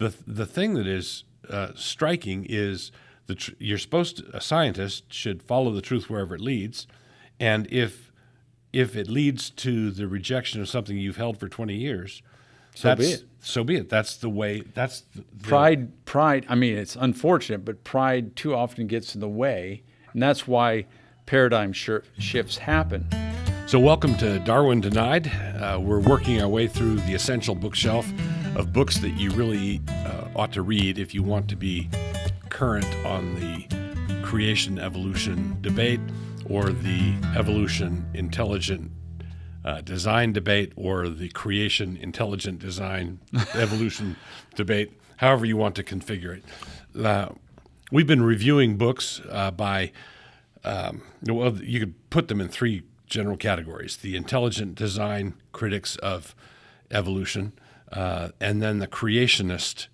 the thing that is striking is a scientist should follow the truth wherever it leads, and if it leads to the rejection of something you've held for 20 years, so be it. So be it. That's the way. That's pride. I mean, it's unfortunate, but pride too often gets in the way, and that's why paradigm shifts happen. So welcome to Darwin Denied. We're working our way through the essential bookshelf of books that you really ought to read if you want to be current on the creation-evolution debate, or the evolution-intelligent design debate, or the creation-intelligent design evolution debate, however you want to configure it. We've been reviewing books by, you could put them in three general categories: the intelligent design critics of evolution, and then the creationist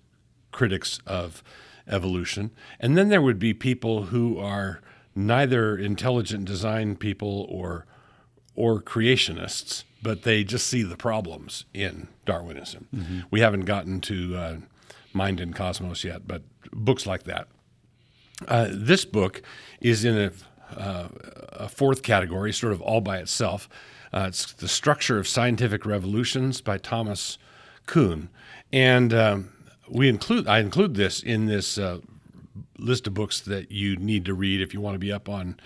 critics of evolution. And then there would be people who are neither intelligent design people or creationists, but they just see the problems in Darwinism. Mm-hmm. We haven't gotten to Mind and Cosmos yet, but books like that. This book is in a fourth category, sort of all by itself. It's The Structure of Scientific Revolutions by Thomas Kuhn. And I include this in this list of books that you need to read if you want to be up on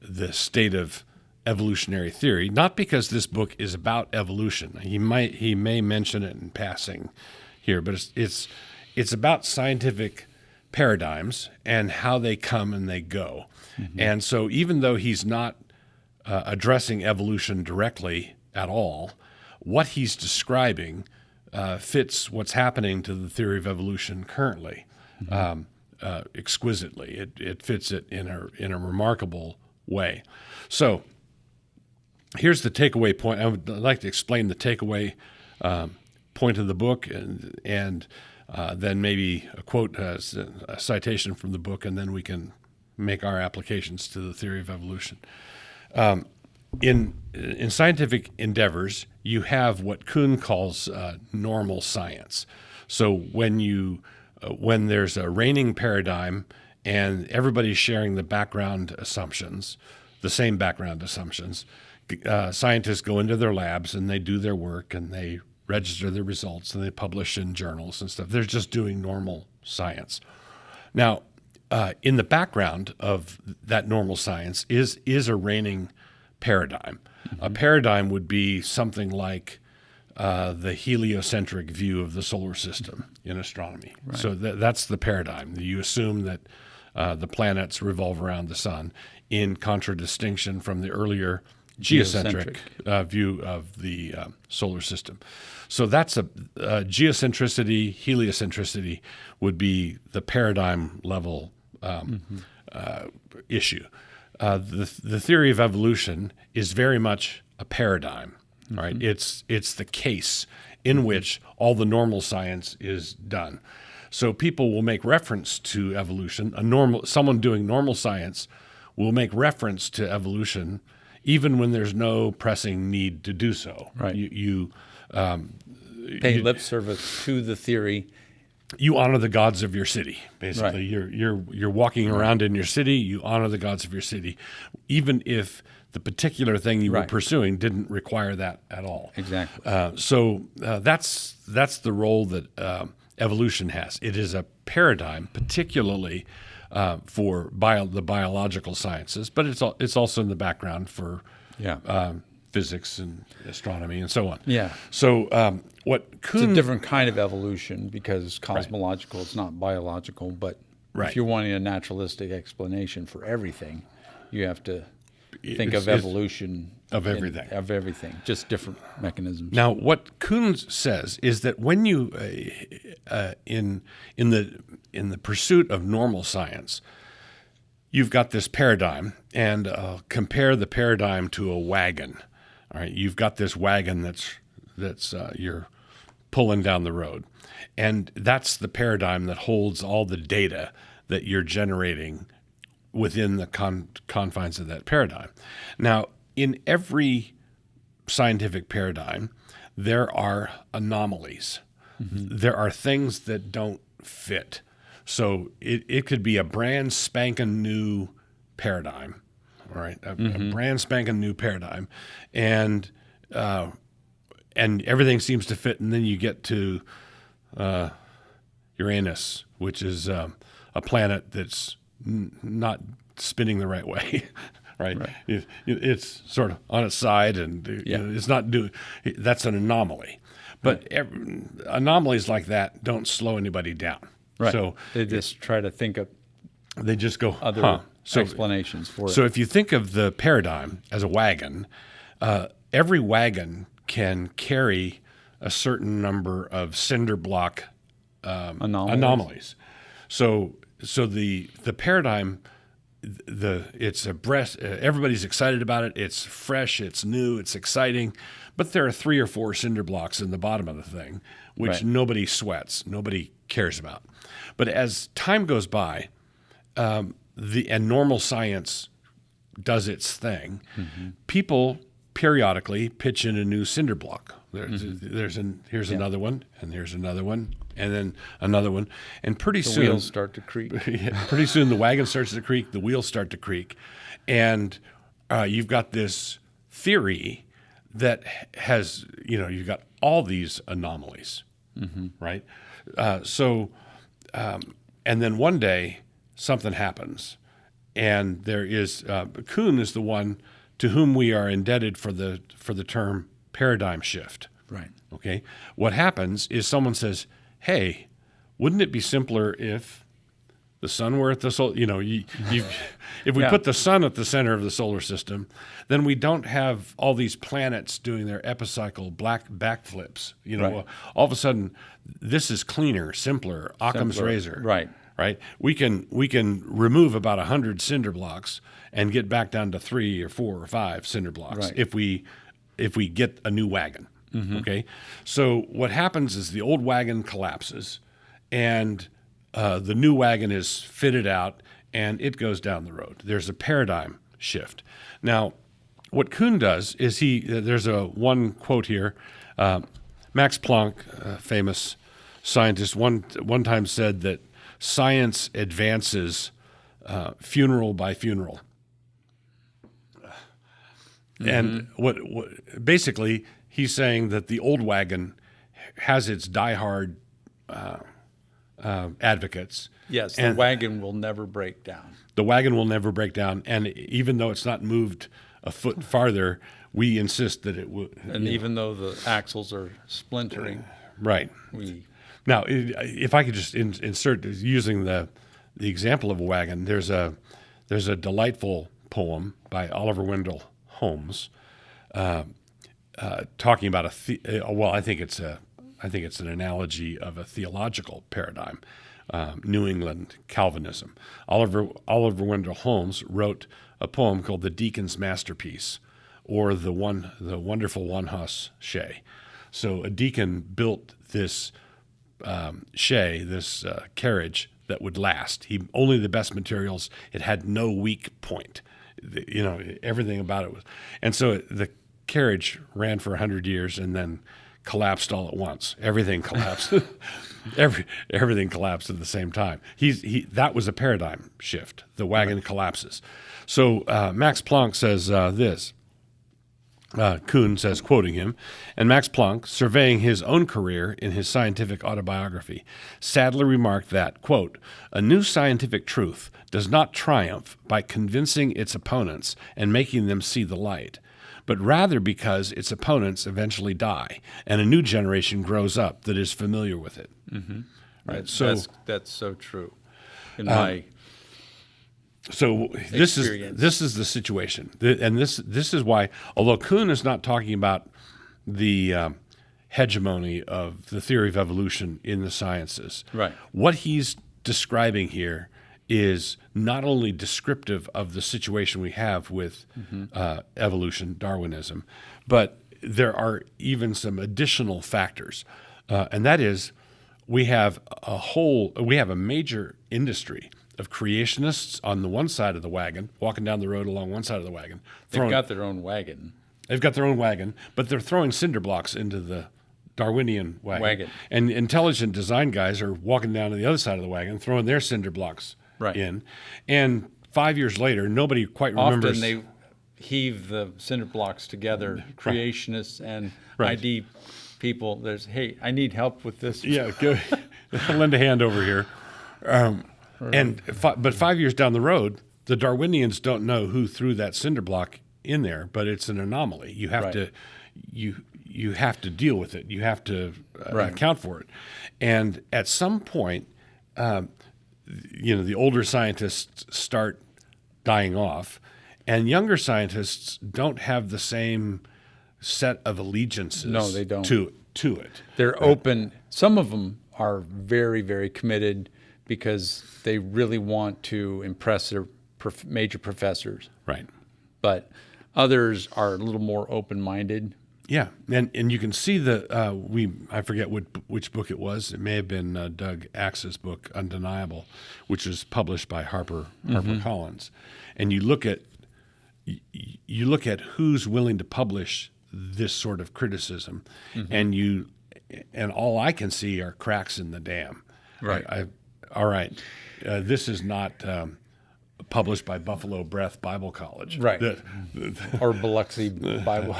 the state of evolutionary theory. Not because this book is about evolution. He may mention it in passing here, but it's about scientific paradigms and how they come and they go. Mm-hmm. And so even though he's not addressing evolution directly at all, what he's describing fits what's happening to the theory of evolution currently, exquisitely. It fits it in a remarkable way. So here's the takeaway point. I would like to explain the takeaway point of the book, and then maybe a quote, a citation from the book, and then we can make our applications to the theory of evolution. In scientific endeavors, you have what Kuhn calls normal science. So when there's a reigning paradigm and everybody's sharing the background assumptions, the same background assumptions, scientists go into their labs and they do their work and they register their results and they publish in journals and stuff. They're just doing normal science. Now, in the background of that normal science is a reigning paradigm. Mm-hmm. A paradigm would be something like the heliocentric view of the solar system in astronomy. Right. So that's the paradigm. You assume that the planets revolve around the sun, in contradistinction from the earlier geocentric view of the solar system. So that's geocentricity, heliocentricity would be the paradigm level issue. The theory of evolution is very much a paradigm, right? It's the case in which all the normal science is done. So people will make reference to evolution. Someone doing normal science will make reference to evolution even when there's no pressing need to do so. Right. You pay lip service to the theory. You honor the gods of your city, basically. Right. You're walking around in your city. You honor the gods of your city, even if the particular thing you were pursuing didn't require that at all. Exactly. So that's the role that evolution has. It is a paradigm, particularly for the biological sciences, but it's also in the background for physics and astronomy and so on. Yeah. So what Kuhn... It's a different kind of evolution because cosmological, it's not biological, but if you're wanting a naturalistic explanation for everything, you have to think of evolution of everything. Of everything, just different mechanisms. Now, what Kuhn says is that when you, in the pursuit of normal science, you've got this paradigm, and compare the paradigm to a wagon. All right, you've got this wagon that's you're pulling down the road, and that's the paradigm that holds all the data that you're generating within the confines of that paradigm. Now, in every scientific paradigm, there are anomalies. there are things that don't fit. So it could be a brand spanking new paradigm, all right? A brand spanking new paradigm, and everything seems to fit, and then you get to Uranus, which is a planet that's not spinning the right way, right? It's sort of on its side, and it's not doing. That's an anomaly, but anomalies like that don't slow anybody down. Right. So they just try to think of. They just go other explanations for it. So if you think of the paradigm as a wagon, every wagon can carry a certain number of cinder block anomalies. So the paradigm, it's a breast. Everybody's excited about it. It's fresh. It's new. It's exciting. But there are 3 or 4 cinder blocks in the bottom of the thing, which nobody sweats. Nobody cares about. But as time goes by, and normal science does its thing, people periodically pitch in a new cinder block. Here's another one, and here's another one, and then another one, and pretty soon the wheels start to creak. Pretty soon the wagon starts to creak, the wheels start to creak, and you've got this theory that has, you've got all these anomalies, right? And then one day something happens, and there is Kuhn is the one to whom we are indebted for the term paradigm shift. Right. Okay. What happens is someone says, "Hey, wouldn't it be simpler if the sun were at the solar? If we put the sun at the center of the solar system, then we don't have all these planets doing their epicycle backflips. All of a sudden, this is cleaner, simpler. Occam's razor. Right. Right. We can remove about 100 cinder blocks and get back down to 3 or 4 or 5 cinder blocks if we get a new wagon. Okay. So what happens is the old wagon collapses, and the new wagon is fitted out, and it goes down the road. There's a paradigm shift. Now, what Kuhn does is there's one quote here. Max Planck, famous scientist, one time said that science advances funeral by funeral. And what basically he's saying that the old wagon has its diehard advocates. Yes, the wagon will never break down. The wagon will never break down, and even though it's not moved a foot farther, we insist that it would. And even though the axles are splintering, right? Now, if I could just insert using the example of a wagon, there's a delightful poem by Oliver Wendell Holmes talking about I think it's an analogy of a theological paradigm, New England Calvinism. Oliver Wendell Holmes wrote a poem called "The Deacon's Masterpiece," or the wonderful one-hoss shay. So a deacon built this shay, this carriage that would last. Only the best materials. It had no weak point. Everything about it was. And so the carriage ran for 100 years and then collapsed all at once. Everything collapsed. Everything collapsed at the same time. That was a paradigm shift. The wagon collapses. So Max Planck says this. Kuhn says, quoting him, and Max Planck, surveying his own career in his scientific autobiography, sadly remarked that, quote, "A new scientific truth does not triumph by convincing its opponents and making them see the light, but rather because its opponents eventually die and a new generation grows up that is familiar with it." Right. So that's so true. In my So this is the situation, and this is why, although Kuhn is not talking about the hegemony of the theory of evolution in the sciences, right? What he's describing here is not only descriptive of the situation we have with evolution, Darwinism, but there are even some additional factors, and that is we have a major industry of creationists on the one side of the wagon, walking down the road along one side of the wagon. They've got their own wagon. They've got their own wagon, but they're throwing cinder blocks into Darwinian wagon. And intelligent design guys are walking down to the other side of the wagon, throwing their cinder blocks in. And 5 years later, nobody quite remembers. Often they heave the cinder blocks together, creationists and ID people. There's, hey, I need help with this. Yeah, go lend a hand over here. But 5 years down the road, the Darwinians don't know who threw that cinder block in there, but it's an anomaly. You have to you have to deal with it. You have to account for it. And at some point, the older scientists start dying off, and younger scientists don't have the same set of allegiances. No, they don't. To it. They're open. Some of them are very, very committed because they really want to impress their major professors. Right. But others are a little more open-minded. Yeah, and you can see I forget which book it was. It may have been Doug Axe's book, Undeniable, which was published by HarperCollins. And you look at who's willing to publish this sort of criticism, and all I can see are cracks in the dam. Right. All right. This is not published by Buffalo Breath Bible College. Right. Or Biloxi Bible.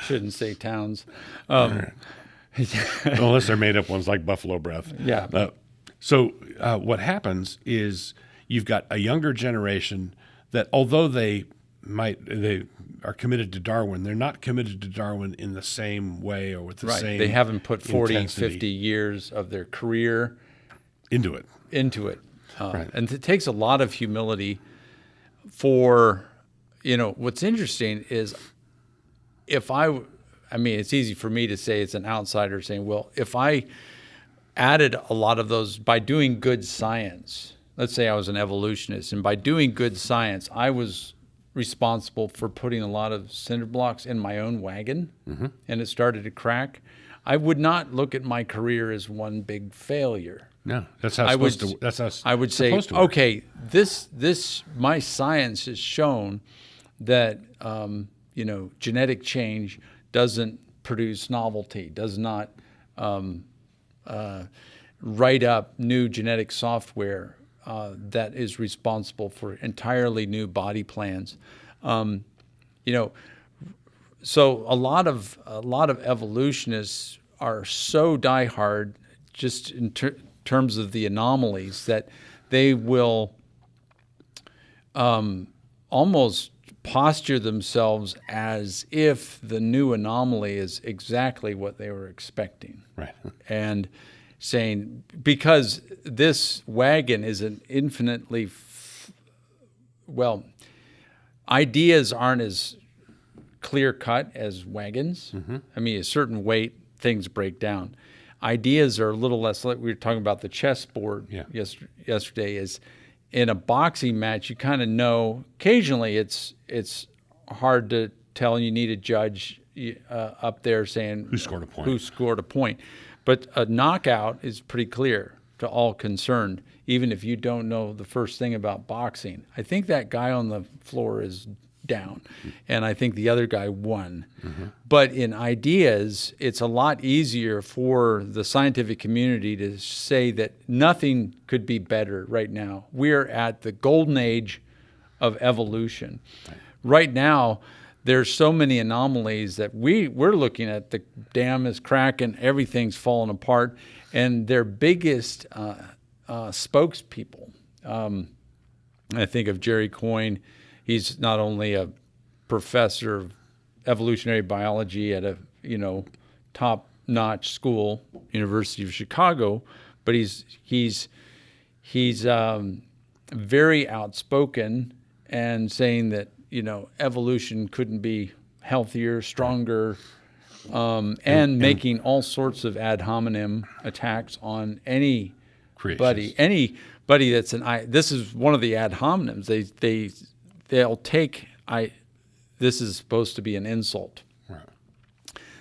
Shouldn't say towns. Unless they're made up ones like Buffalo Breath. Yeah. So what happens is you've got a younger generation that, although they are committed to Darwin, they're not committed to Darwin in the same way or with the same They haven't put 40, intensity 50 years of their career into it. And it takes a lot of humility for, what's interesting is it's easy for me to say, it's an outsider saying, well, if I added a lot of those by doing good science, let's say I was an evolutionist, and by doing good science, I was responsible for putting a lot of cinder blocks in my own wagon, and it started to crack, I would not look at my career as one big failure. No, that's how I would say, okay, my science has shown that genetic change doesn't produce novelty, does not write up new genetic software that is responsible for entirely new body plans. So a lot of evolutionists are so diehard just in terms of the anomalies that they will almost posture themselves as if the new anomaly is exactly what they were expecting. Right. And saying, because this wagon is an infinitely, ideas aren't as clear-cut as wagons. I mean, a certain weight, things break down. Ideas are a little less, like we were talking about the chessboard yesterday, is in a boxing match, you kind of know, occasionally it's hard to tell, you need a judge up there saying who scored a point. But a knockout is pretty clear to all concerned, even if you don't know the first thing about boxing. I think that guy on the floor is down, and I think the other guy won. But in ideas, it's a lot easier for the scientific community to say that nothing could be better right now. We're at the golden age of evolution. Right now, there's so many anomalies that we're looking at. The dam is cracking, everything's falling apart, and their biggest spokespeople. I think of Jerry Coyne. He's not only a professor of evolutionary biology at a top-notch school, University of Chicago, but he's very outspoken and saying that evolution couldn't be healthier, stronger, and making all sorts of ad hominem attacks on anybody that's this is one of the ad hominems. They'll take this is supposed to be an insult. Right.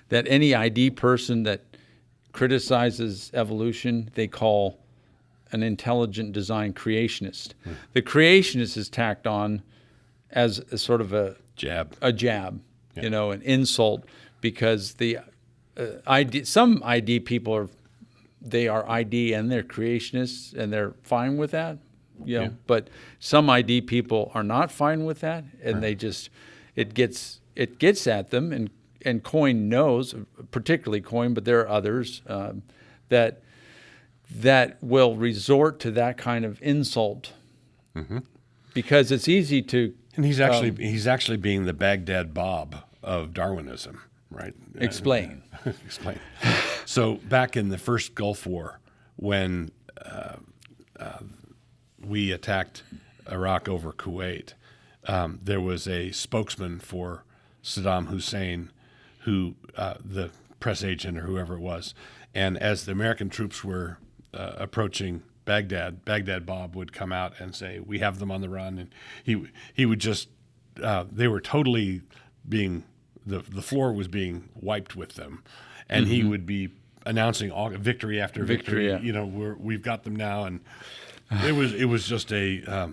That any ID person that criticizes evolution, they call an intelligent design creationist. The creationist is tacked on as a sort of a jab, an insult, because the some ID people they are ID and they're creationists and they're fine with that, Yeah. But some ID people are not fine with that, and they just it gets at them, and Coyne knows, particularly Coyne, but there are others that will resort to that kind of insult because it's easy to. And he's actually being the Baghdad Bob of Darwinism, right? Explain. Explain. So back in the first Gulf War, when we attacked Iraq over Kuwait, there was a spokesman for Saddam Hussein, who the press agent or whoever it was, and as the American troops were approaching Baghdad Bob would come out and say, "We have them on the run," and he would just they were totally being the floor was being wiped with them, and he would be announcing all victory after victory. Yeah. We've got them now, and it was just a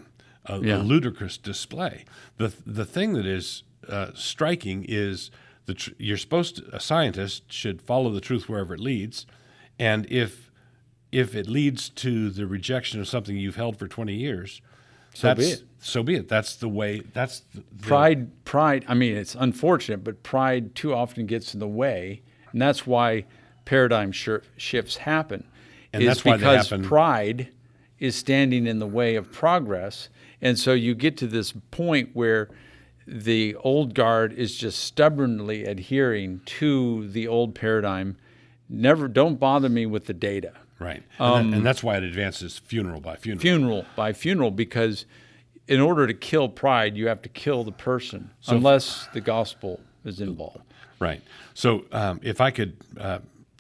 ludicrous display. The thing that is striking is a scientist should follow the truth wherever it leads, and if it leads to the rejection of something you've held for 20 years, so be it. That's the way. That's pride. I mean, it's unfortunate, but pride too often gets in the way, and that's why paradigm shifts happen. And that's why they because happen. Pride is standing in the way of progress, and so you get to this point where the old guard is just stubbornly adhering to the old paradigm. Don't bother me with the data. Right. And that's why it advances funeral by funeral. Funeral by funeral, because in order to kill pride, you have to kill the person, unless the gospel is involved. Right. So if I could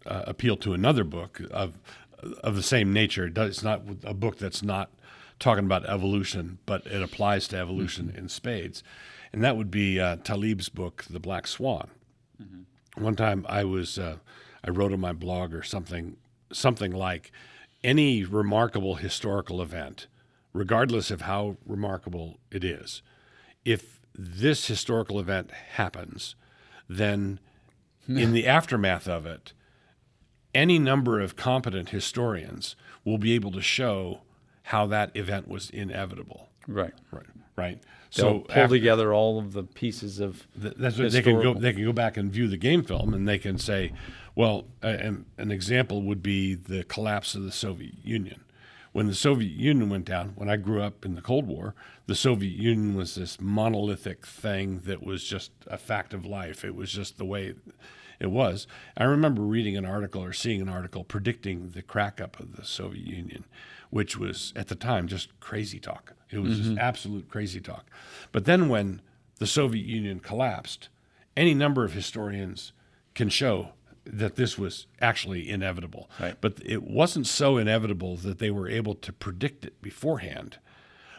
appeal to another book of the same nature, it's not a book that's not talking about evolution, but it applies to evolution in spades, and that would be Talib's book, The Black Swan. One time I wrote on my blog or something like, any remarkable historical event, regardless of how remarkable it is, if this historical event happens, then in the aftermath of it, any number of competent historians will be able to show how that event was inevitable. Right. So pull together all of the pieces of that's what they can go back and view the game film, and they can say, well, an example would be the collapse of the Soviet Union. When the Soviet Union went down, when I grew up in the Cold War, the Soviet Union was this monolithic thing that was just a fact of life. It was just the way it was. I remember reading an article or seeing an article predicting the crack up of the Soviet Union, which was at the time just crazy talk. It was just absolute crazy talk. But then when the Soviet Union collapsed, any number of historians can show that this was actually inevitable. Right. But it wasn't so inevitable that they were able to predict it beforehand.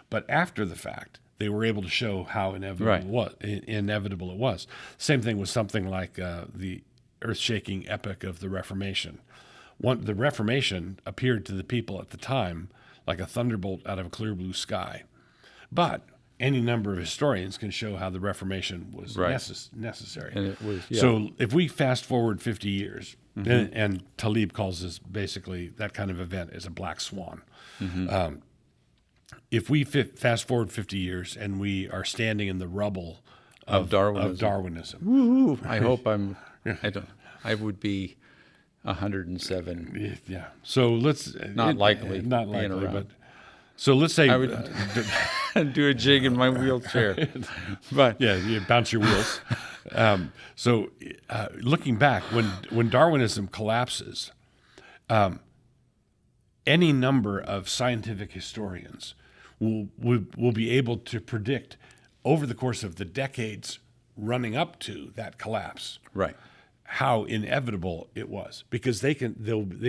But after the fact, they were able to show how inevitable it was. Same thing with something like the earth-shaking epic of the Reformation. The Reformation appeared to the people at the time like a thunderbolt out of a clear blue sky. But any number of historians can show how the Reformation was necessary. And it was, So if we fast forward 50 years, and Talib calls this basically that kind of event as a black swan. If we fast forward 50 years and we are standing in the rubble of Darwinism. Woo-hoo. I hope I would be 107. Yeah. So let's not likely, but so let's say I would do a jig in my wheelchair. But yeah, you bounce your wheels. So looking back, when Darwinism collapses, any number of scientific historians will be able to predict over the course of the decades running up to that collapse, right, how inevitable it was, because they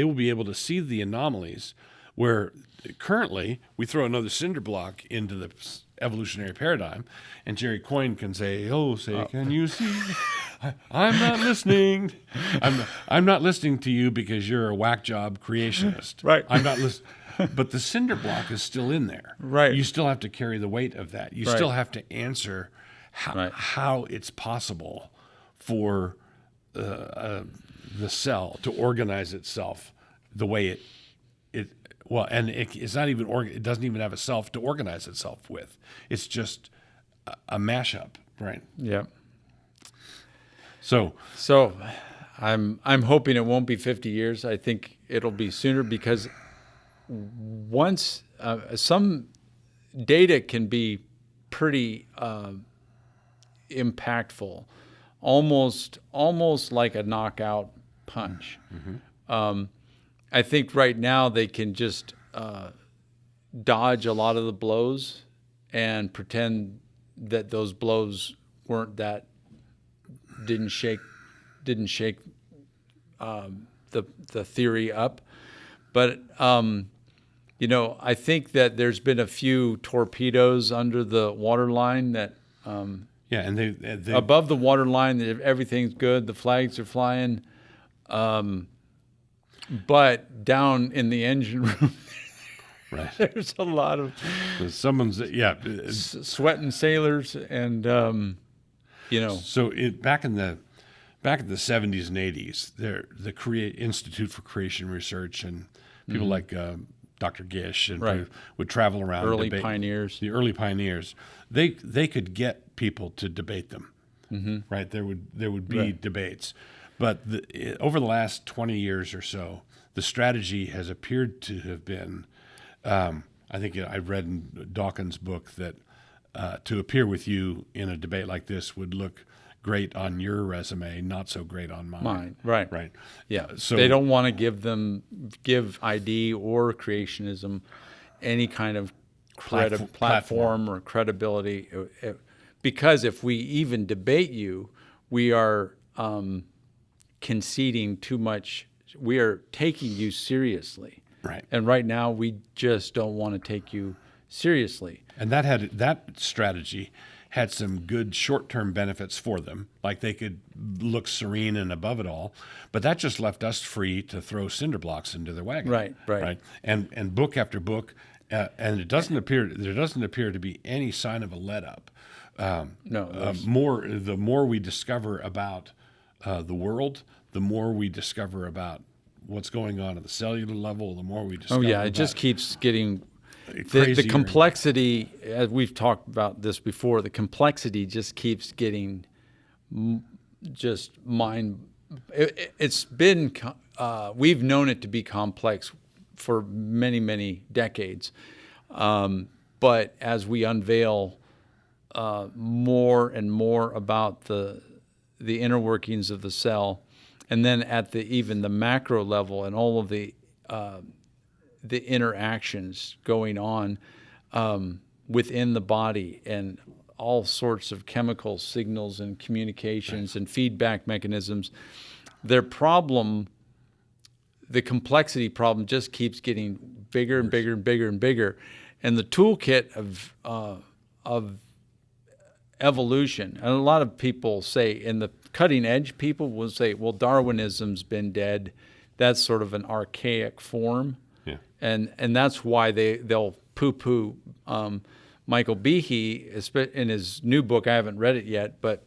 will be able to see the anomalies where currently we throw another cinder block into the evolutionary paradigm, and Jerry Coyne can say, can you see? I'm not listening. I'm not listening to you because you're a whack job creationist. Right. I'm not listening. But the cinder block is still in there. Right. You still have to carry the weight of that. You still have to answer how it's possible for the cell to organize itself the way it's not even it doesn't even have a self to organize itself with. It's just a mashup, right? Yeah. So I'm hoping it won't be 50 years. I think it'll be sooner, because once some data can be pretty impactful, almost like a knockout punch. I think right now they can just dodge a lot of the blows and pretend that those blows didn't shake the theory up. But I think that there's been a few torpedoes under the waterline that and they above the waterline, everything's good, the flags are flying, but down in the engine room, right, there's a lot of someone's sweating sailors, and So back in the 70s and 80s, the Institute for Creation Research and people like Dr. Gish and would travel around. Early pioneers. The early pioneers. They could get people to debate them, right? There would be debates. But over the last 20 years or so, the strategy has appeared to have been, I think I read in Dawkins' book that to appear with you in a debate like this would look great on your resume, not so great on mine. Right. Yeah. So they don't want to give ID or creationism any kind of platform or credibility, because if we even debate you, we are conceding too much. We are taking you seriously. Right. And right now we just don't want to take you seriously. And that strategy had some good short-term benefits for them, like they could look serene and above it all, but that just left us free to throw cinder blocks into their wagon. Right. And book after book, and there doesn't appear to be any sign of a let up. The more we discover about the world, the more we discover about what's going on at the cellular level, the more we discover. It just keeps getting. The complexity, as we've talked about this before, the complexity just keeps getting just it's been, we've known it to be complex for many, many decades. But as we unveil more and more about the inner workings of the cell, and then at even the macro level and all of the interactions going on within the body, and all sorts of chemical signals and communications and feedback mechanisms, the complexity problem just keeps getting bigger and bigger and bigger and bigger. And the toolkit of evolution, and a lot of people say, in the cutting edge, people will say, well, Darwinism's been dead. That's sort of an archaic form. Yeah. And that's why they'll poo-poo Michael Behe in his new book. I haven't read it yet, but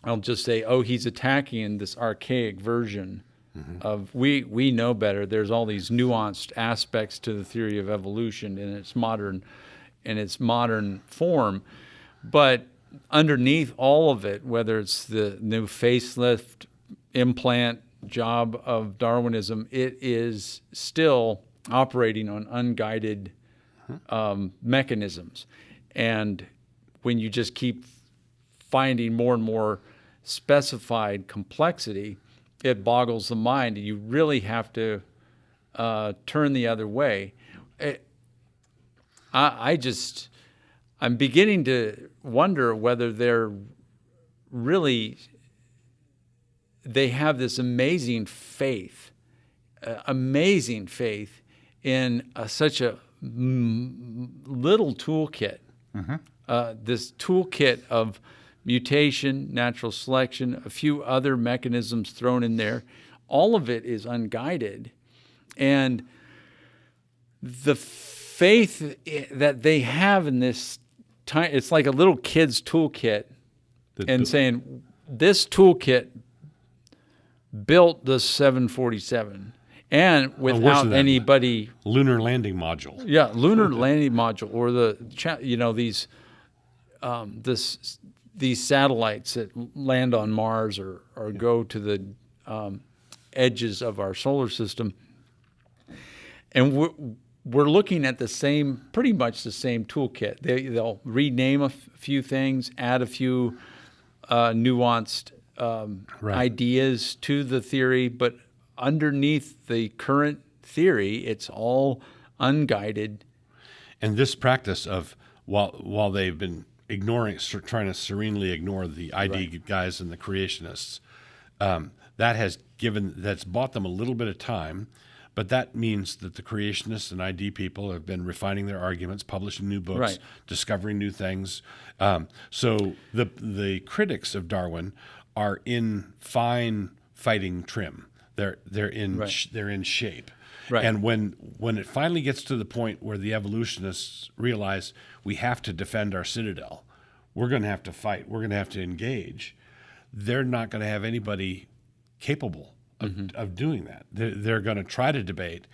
I'll just say, he's attacking this archaic version of we know better. There's all these nuanced aspects to the theory of evolution in its modern form, but underneath all of it, whether it's the new facelift implant job of Darwinism, it is still operating on unguided mechanisms. And when you just keep finding more and more specified complexity, it boggles the mind. You really have to turn the other way. I'm beginning to wonder whether they have this amazing faith in such a little toolkit. This toolkit of mutation, natural selection, a few other mechanisms thrown in there. All of it is unguided. And the faith that they have in this time, it's like a little kid's toolkit, saying, this toolkit built the 747, and worse than without that. anybody. Lunar landing module. Yeah, lunar landing module, or these satellites that land on Mars or go to the edges of our solar system, and we're looking at pretty much the same toolkit. They'll rename a few things, add a few nuanced ideas to the theory, but underneath the current theory, it's all unguided. And this practice of while they've been trying to serenely ignore the ID guys and the creationists, that's bought them a little bit of time, but that means that the creationists and ID people have been refining their arguments, publishing new books, discovering new things. So the critics of Darwin are in fine fighting trim. They're in shape. Right. And when it finally gets to the point where the evolutionists realize we have to defend our citadel, we're going to have to fight, we're going to have to engage, they're not going to have anybody capable of doing that. They're going to try to debate,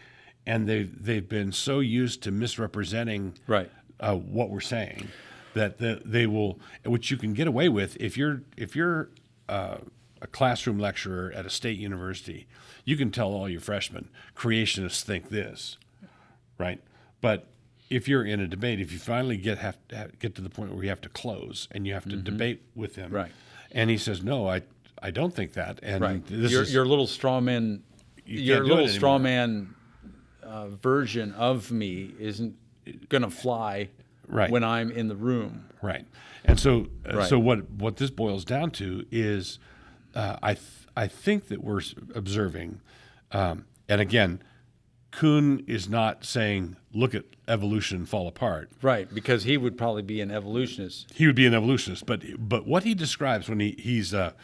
and they've been so used to misrepresenting what we're saying that they will, which you can get away with if you're a classroom lecturer at a state university. You can tell all your freshmen, creationists think this, right? But if you're in a debate, if you finally get to the point where you have to close and you have to debate with him, and he says, "No, I don't think that," and your little straw man, version of me isn't going to fly when I'm in the room, right? And so what this boils down to is, I think that we're observing, and again, Kuhn is not saying, look at evolution fall apart. Right, because he would probably be an evolutionist. He would be an evolutionist, but what he describes when he's a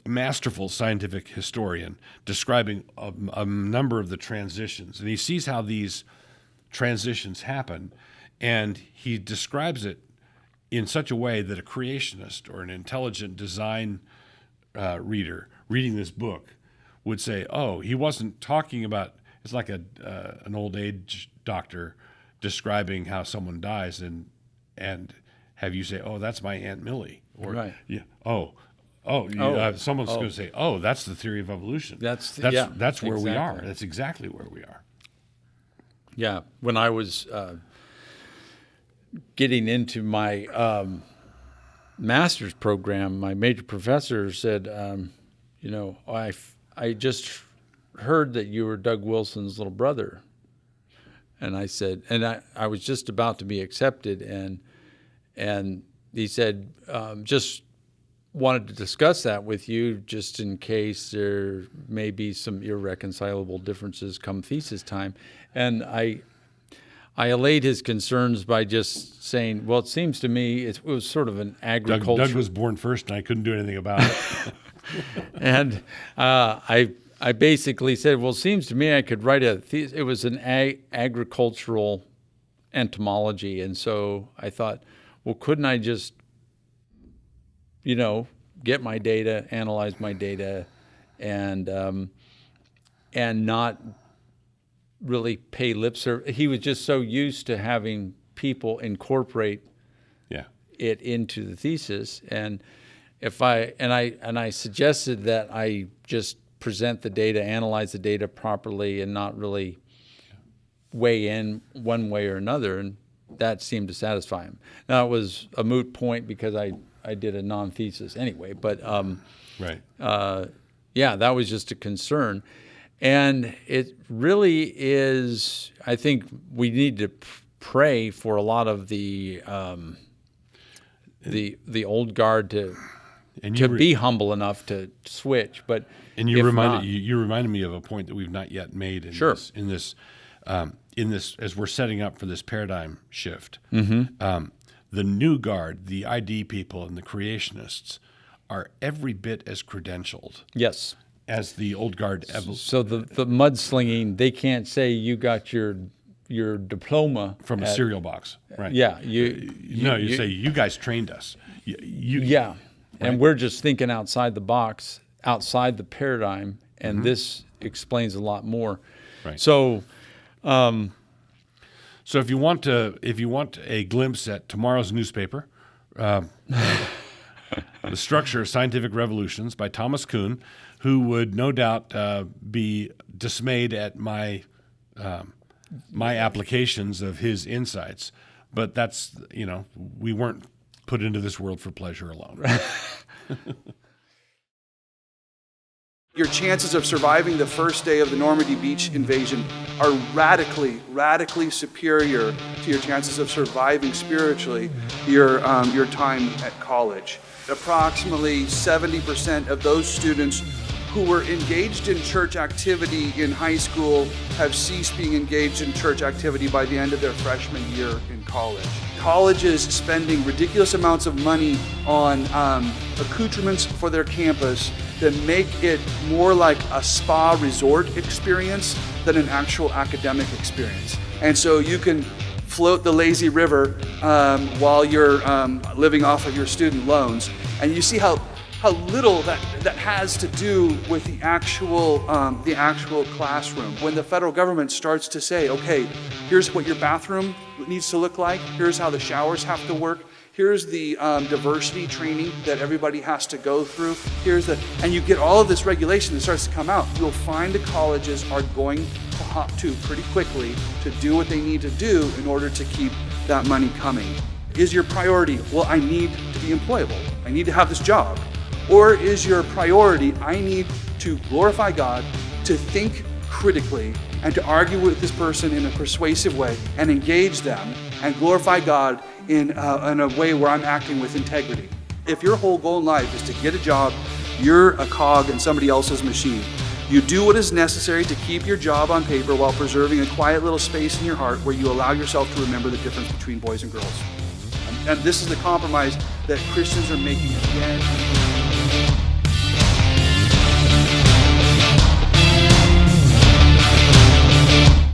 masterful scientific historian describing a number of the transitions, and he sees how these transitions happen, and he describes it in such a way that a creationist or an intelligent design reader reading this book would say, "Oh, he wasn't talking about." It's like an old age doctor describing how someone dies, and have you say, "Oh, that's my Aunt Millie," or someone's going to say, "Oh, that's the theory of evolution." That's where we are. That's exactly where we are. Yeah, when I was getting into my master's program, my major professor said, I just heard that you were Doug Wilson's little brother. And I said, and I was just about to be accepted, and he said, just wanted to discuss that with you just in case there may be some irreconcilable differences come thesis time. And I allayed his concerns by just saying, well, it seems to me it was sort of an agricultural... Doug was born first, and I couldn't do anything about it. And I basically said, well, it seems to me I could write it was an agricultural entomology. And so I thought, well, couldn't I just, get my data, analyze my data, and not really pay lip service. He was just so used to having people incorporate it into the thesis, and I suggested that I just present the data, analyze the data properly, and not really weigh in one way or another, and that seemed to satisfy him. Now, it was a moot point because I did a non-thesis anyway, but that was just a concern. And it really is, I think we need to pray for a lot of the old guard to be humble enough to switch. But you reminded me of a point that we've not yet made in this as we're setting up for this paradigm shift. Mm-hmm. The new guard, the ID people and the creationists are every bit as credentialed. Yes. As the old guard. So the mudslinging, they can't say you got your diploma from a cereal box, right? Yeah. You say you guys trained us. And we're just thinking outside the box outside the paradigm, and this explains a lot more. Right. So, So if you want a glimpse at tomorrow's newspaper, The Structure of Scientific Revolutions by Thomas Kuhn, who would no doubt be dismayed at my applications of his insights, but that's, we weren't put into this world for pleasure alone. Your chances of surviving the first day of the Normandy beach invasion are radically, radically superior to your chances of surviving spiritually your time at college. Approximately 70% of those students who were engaged in church activity in high school have ceased being engaged in church activity by the end of their freshman year in college. Colleges spending ridiculous amounts of money on accoutrements for their campus that make it more like a spa resort experience than an actual academic experience. And so you can float the lazy river while you're living off of your student loans, and you see how little that has to do with the actual classroom. When the federal government starts to say, okay, here's what your bathroom needs to look like, here's how the showers have to work, here's the diversity training that everybody has to go through, and you get all of this regulation that starts to come out, you'll find the colleges are going to hop to pretty quickly to do what they need to do in order to keep that money coming. Is your priority, well, I need to be employable, I need to have this job? Or is your priority, I need to glorify God, to think critically, and to argue with this person in a persuasive way, and engage them, and glorify God in a way where I'm acting with integrity? If your whole goal in life is to get a job, you're a cog in somebody else's machine. You do what is necessary to keep your job on paper while preserving a quiet little space in your heart where you allow yourself to remember the difference between boys and girls. And this is the compromise that Christians are making again.